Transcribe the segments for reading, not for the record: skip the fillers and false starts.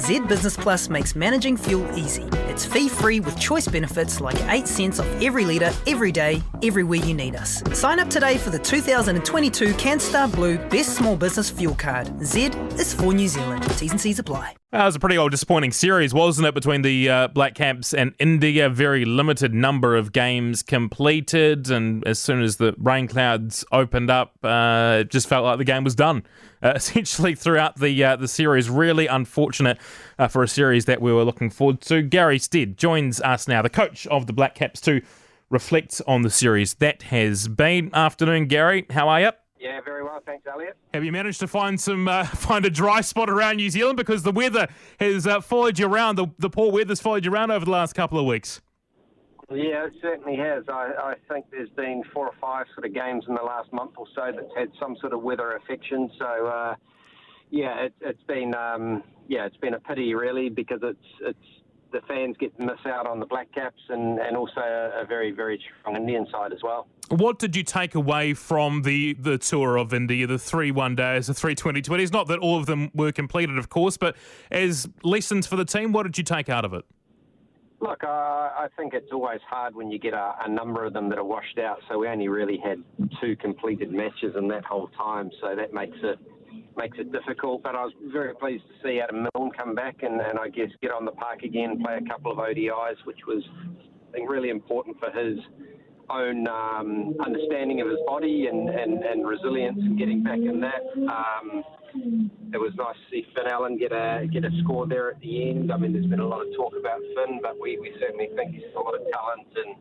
Z Business Plus makes managing fuel easy. It's fee-free with choice benefits like 8 cents off every litre, every day, everywhere you need us. Sign up today for the 2022 CanStar Blue Best Small Business Fuel Card. Z is for New Zealand. T's and C's apply. It was a pretty old disappointing series, wasn't it, between the Blackcaps and India? Very limited number of games completed, and as soon as the rain clouds opened up, it just felt like the game was done. Essentially throughout the series, really unfortunate for a series that we were looking forward to. Gary Stead joins us now, the coach of the Blackcaps, to reflect on the series that has been. Afternoon, Gary. How are you? Yeah, very well, thanks, Elliott. Have you managed to find a dry spot around New Zealand, because the weather has followed you around? The poor weather's followed you around over the last couple of weeks. Yeah, it certainly has. I think there's been 4 or 5 sort of games in the last month or so that's had some sort of weather affection. So it's been a pity really, because it's the fans get to miss out on the Blackcaps and also a very, very strong Indian side as well. What did you take away from the tour of India, the 3 one-days, the 3 2020s? Not that all of them were completed, of course, but as lessons for the team, what did you take out of it? Look, I think it's always hard when you get a number of them that are washed out. So we only really had 2 completed matches in that whole time, so that makes it difficult. But I was very pleased to see Adam Milne come back and I guess get on the park again, play a couple of ODIs, which was, I think, really important for his own understanding of his body and resilience, and getting back in that. It was nice to see Finn Allen get a score there at the end. I mean, there's been a lot of talk about Finn, but we certainly think he's got a lot of talent and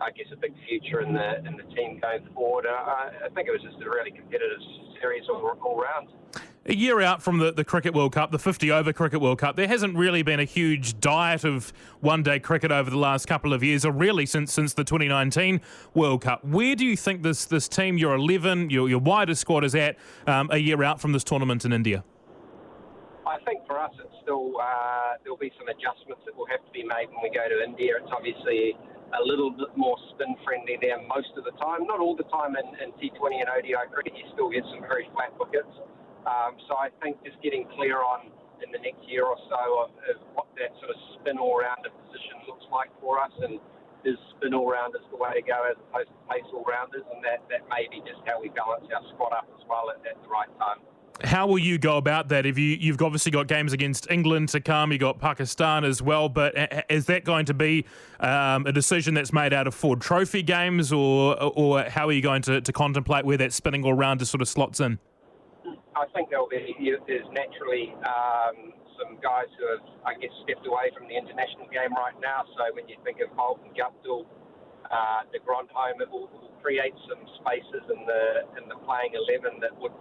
I guess a big future in the team going forward. I think it was just a really competitive series all round. A year out from the Cricket World Cup, the 50-over Cricket World Cup, there hasn't really been a huge diet of one-day cricket over the last couple of years, or really since the 2019 World Cup. Where do you think this team, your 11, your wider squad, is at a year out from this tournament in India? I think for us it's still, there'll be some adjustments that will have to be made when we go to India. It's obviously a little bit more spin-friendly there most of the time. Not all the time in T20 and ODI cricket, you still get some very flat wickets. So I think just getting clear on in the next year or so of what that sort of spin all-rounder position looks like for us, and is spin all-rounders the way to go as opposed to pace all-rounders, and that may be just how we balance our squad up as well at the right time. How will you go about that? If you've obviously got games against England to come, you've got Pakistan as well, but is that going to be a decision that's made out of Ford Trophy games, or how are you going to contemplate where that spinning all-rounder sort of slots in? I think there's naturally some guys who have, I guess, stepped away from the international game right now. So when you think of Holt and Guptill, de Grandhomme, it will create some spaces in the playing 11 that would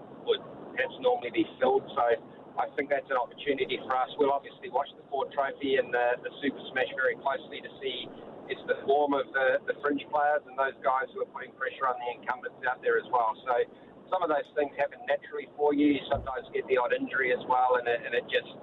perhaps normally be filled. So I think that's an opportunity for us. We'll obviously watch the Ford Trophy and the Super Smash very closely to see it's the form of the fringe players and those guys who are putting pressure on the incumbents out there as well. So some of those things happen naturally for you. You sometimes get the odd injury as well, and it just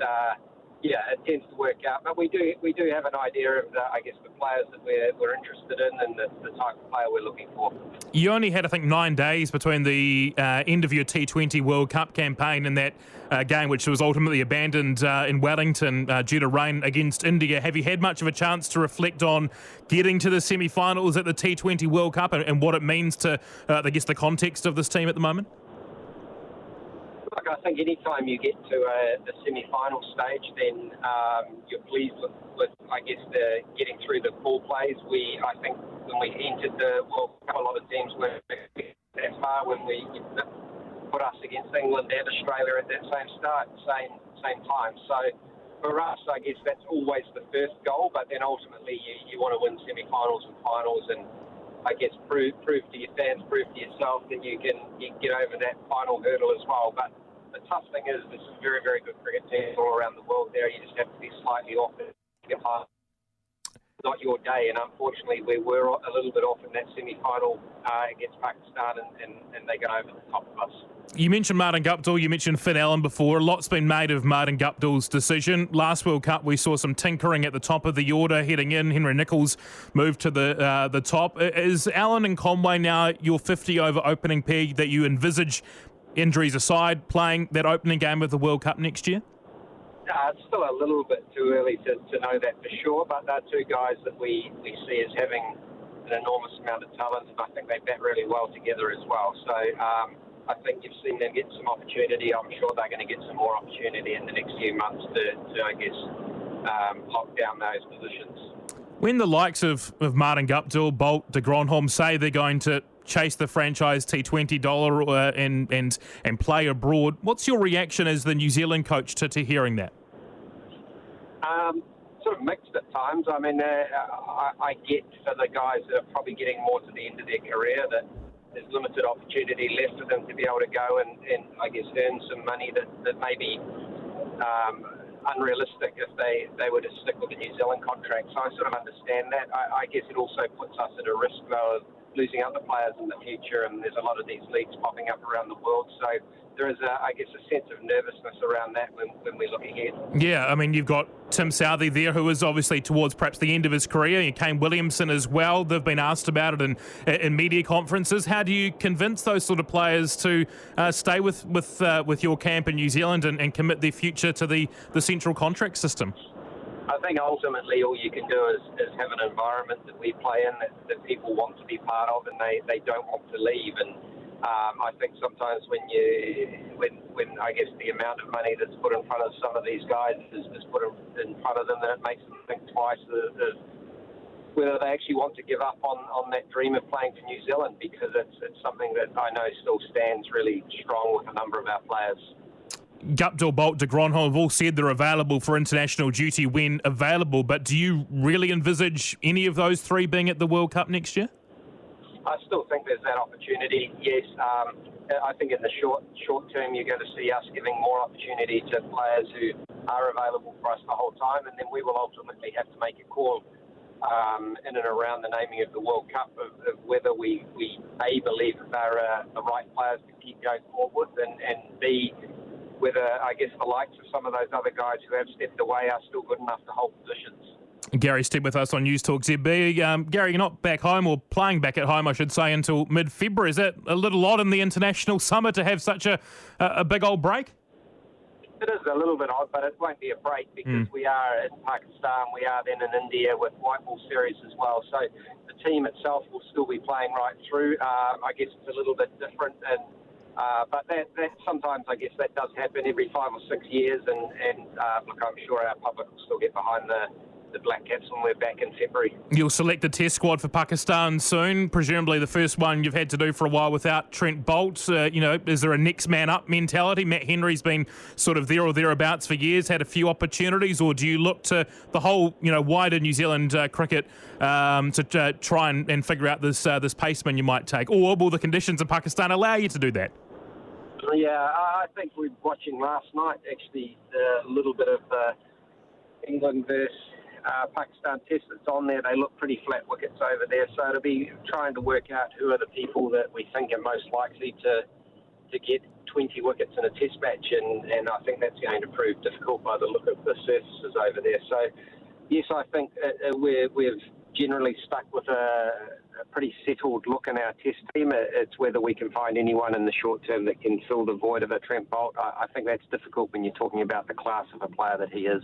it tends to work out. But we do have an idea of I guess the players that we're interested in and the type of player we're looking for. You only had, I think, 9 days between the end of your T20 World Cup campaign and that game, which was ultimately abandoned in Wellington due to rain against India. Have you had much of a chance to reflect on getting to the semi-finals at the T20 World Cup and what it means to, I guess, the context of this team at the moment? Look, I think any time you get to the semi-final stage, then you're pleased with I guess, getting through the pool plays. I think when we entered the World Cup, a lot of teams were that far when we put us against England and Australia at that same time. So for us, I guess that's always the first goal, but then ultimately you want to win semi-finals and finals, and I guess prove to your fans, prove to yourself that you can get over that final hurdle as well. But the tough thing is there's some very, very good cricket teams all around the world there. You just have to be slightly off it. Not your day, and unfortunately we were a little bit off in that semi-final against Pakistan, and they got over the top of us. You mentioned Martin Guptill, you mentioned Finn Allen before. A lot's been made of Martin Guptill's decision. Last World Cup we saw some tinkering at the top of the order heading in. Henry Nicholls moved to the top. Is Allen and Conway now your 50-over opening pair that you envisage, injuries aside, playing that opening game of the World Cup next year? It's still a little bit too early to know that for sure, but they're two guys that we see as having an enormous amount of talent, and I think they bat really well together as well. So I think you've seen them get some opportunity. I'm sure they're going to get some more opportunity in the next few months to I guess, lock down those positions. When the likes of Martin Guptill, Bolt, de Grandhomme say they're going to chase the franchise T20 and play abroad, what's your reaction as the New Zealand coach to hearing that? Sort of mixed at times. I mean, I get for the guys that are probably getting more to the end of their career that there's limited opportunity left for them to be able to go and I guess earn some money that may be unrealistic if they were to stick with the New Zealand contract. So I sort of understand that. I guess it also puts us at a risk though of losing other players in the future, and there's a lot of these leagues popping up around the world. So there is, I guess, a sense of nervousness around that when we look ahead. Yeah, I mean, you've got Tim Southey there, who is obviously towards perhaps the end of his career, and Kane Williamson as well. They've been asked about it in media conferences. How do you convince those sort of players to stay with your camp in New Zealand and commit their future to the central contract system? I think ultimately all you can do is have an environment that we play in that people want to be part of, and they don't want to leave. And I think sometimes when I guess the amount of money that's put in front of some of these guys is put in front of them, that it makes them think twice whether they actually want to give up on that dream of playing for New Zealand, because it's something that I know still stands really strong with a number of our players. Guptill, Bolt, de Grandhomme have all said they're available for international duty when available, but do you really envisage any of those three being at the World Cup next year? I still think there's that opportunity, yes. I think in the short term you're going to see us giving more opportunity to players who are available for us the whole time, and then we will ultimately have to make a call in and around the naming of the World Cup of whether we A, believe that they're the right players to keep going forward, and B, whether, I guess, the likes of some of those other guys who have stepped away are still good enough to hold positions. Gary Stead with us on News Talk ZB. Gary, you're not back home, or playing back at home, I should say, until mid-February. Is that a little odd in the international summer to have such a big old break? It is a little bit odd, but it won't be a break because we are in Pakistan, we are then in India with white ball series as well. So the team itself will still be playing right through. I guess it's a little bit different, but that sometimes, I guess, that does happen every 5 or 6 years, and look, I'm sure our public will still get behind the Blackcaps when we're back in February. You'll select the test squad for Pakistan soon, presumably the first one you've had to do for a while without Trent Bolt. Is there a next man up mentality? Matt Henry's been sort of there or thereabouts for years, had a few opportunities, or do you look to the whole, wider New Zealand cricket to try and figure out this paceman you might take, or will the conditions in Pakistan allow you to do that? Yeah, I think we're watching last night actually a little bit of England versus Pakistan test that's on there. They look pretty flat wickets over there, so it'll be trying to work out who are the people that we think are most likely to get 20 wickets in a test match, and I think that's going to prove difficult by the look of the surfaces over there. So yes, I think we've generally stuck with a pretty settled look in our test team. It's whether we can find anyone in the short term that can fill the void of a Trent Bolt. I think that's difficult when you're talking about the class of a player that he is.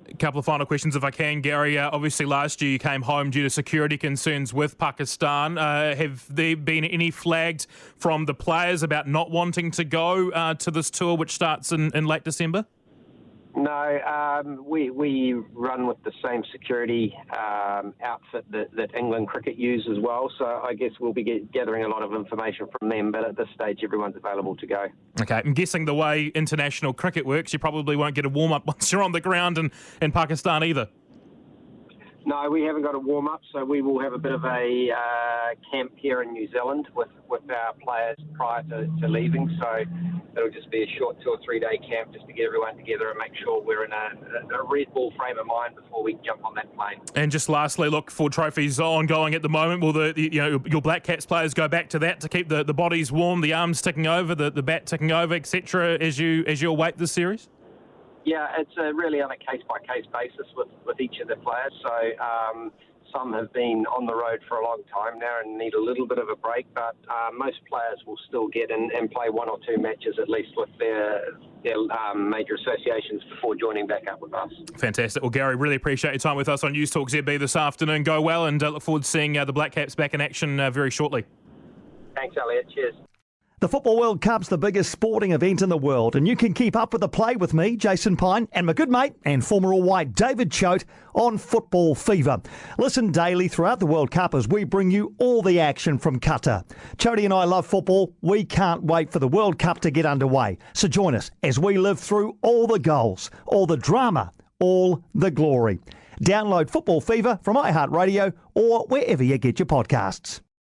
A couple of final questions, if I can, Gary. Obviously, last year you came home due to security concerns with Pakistan. Have there been any flagged from the players about not wanting to go to this tour, which starts in late December? No, we run with the same security outfit that England cricket use as well, so I guess we'll be gathering a lot of information from them, but at this stage everyone's available to go. Okay, I'm guessing the way international cricket works, you probably won't get a warm-up once you're on the ground in Pakistan either. No, we haven't got a warm-up, so we will have a bit of a camp here in New Zealand with our players prior to leaving, so it'll just be a short 2 or 3 day camp just to get everyone together and make sure we're in a red ball frame of mind before we jump on that plane. And just lastly, look, 4 trophies ongoing at the moment. Will your Blackcaps players go back to that to keep the bodies warm, the arms ticking over, the bat ticking over, etc., as you await this series? Yeah, it's really on a case-by-case basis with each of the players. So some have been on the road for a long time now and need a little bit of a break, but most players will still get in and play one or two matches at least with their major associations before joining back up with us. Fantastic. Well, Gary, really appreciate your time with us on News Talk ZB this afternoon. Go well, and look forward to seeing the Blackcaps back in action very shortly. Thanks, Elliott. Cheers. The Football World Cup's the biggest sporting event in the world, and you can keep up with the play with me, Jason Pine, and my good mate and former All White David Choate on Football Fever. Listen daily throughout the World Cup as we bring you all the action from Qatar. Choate and I love football. We can't wait for the World Cup to get underway. So join us as we live through all the goals, all the drama, all the glory. Download Football Fever from iHeartRadio or wherever you get your podcasts.